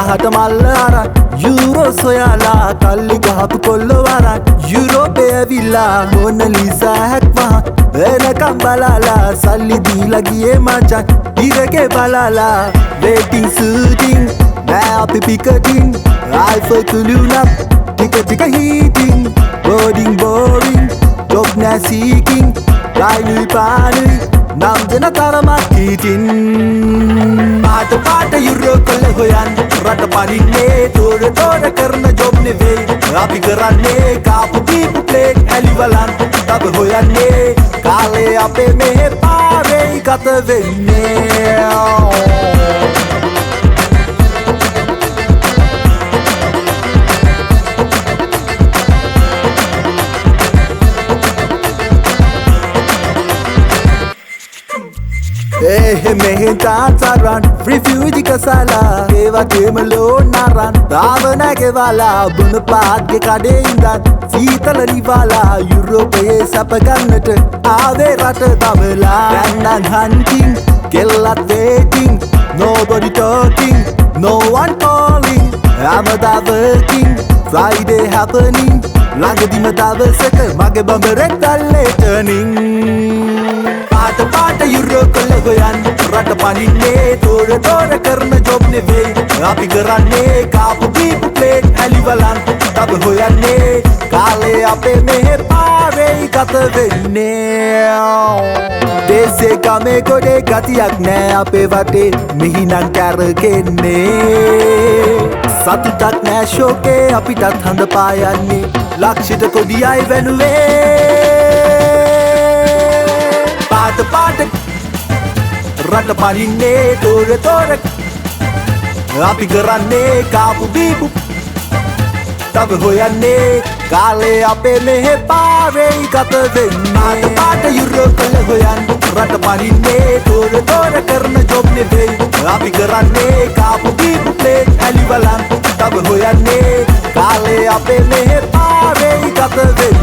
ගහට මල්ල අරන් යුරෝ සොයාලා කල්ලි ගහපු කොල්ලෝ වරන් යුරෝපේ ඇවිල්ලා මොනලිසා හැක්වහන් වෙනකම් බලාලා සල්ලි දීලා ගියේ මචන් ඉරකේ බලාලා වේටිං සූටිං නෑ අපි පිකටින් රයිෆල් කුලුනක් ටික හීටිං බෝඩිං ජොබ් නෑ සීකින් රයිනුයි පානුයි නම් දෙන තරමක් කීටින් පාට යුරෝ කොල්ල හොයන් රට පනින්නේ තෝර කරන ජොබ් නෙවෙයි අපි කරන්නේ කාපු දීපු ප්ලේට් ඇලිවලන් තව හොයන්නේ කාලේ අපේ මෙහෙ පාරේ ගත වෙන්නේ මෙහෙන් තාන්සරන් රිෆියුජි කසලා ඒවගේම ලෝන් අරන් ධාවනගෙවාලා බුණ පාත්ගේ කඩේ ඉඳන් සීතල නිවාලා යුරෝපයේ සැප ගන්නට ආවේ රට දමලා රැන්නන් හන්ටිං කෙල්ලත් waiting nobody talking no one calling හැමදා working Friday happening ළඟදිම දවසක මගේ බඹරෙක් දැල්ලේ turning පාට යුරෝ කොල්ල හොයන් රට පනින්නේ තෝර කරන ජොබ් නෙවෙයි අපි කරන්නේ කාපු දීපු ප්ලේට් ඇලිවලන් තව හොයන්නේ කාලේ අපේ මෙහෙ පාරේ ගත වෙන්නේ දේශේ ගමේ ගොඩේ ගතියක් නෑ අපේ වටේ මිහිනන් කැරකෙන්නේ සතුටක් නෑ ශෝකේ අපිටත් හඳ පායන්නේ ලක්ෂිත කොඩියයි වෙනුවේ පාට රට පනින්නේ තෝර අපි කරන්නේ කාපු දීපු තව හොයන්නේ කාලේ අපේ මෙහෙ පාරේ ගත වෙන්නේ පාට යුරෝ කොල්ල හොයන් රට පනින්නේ තෝර කරන ජොබ් නෙවෙයි අපි කරන්නේ කාපු දීපු ප්ලේට් ඇලිවලන් තව හොයන්නේ කාලේ අපේ මෙහෙ පාරේ ගත වෙන්නේ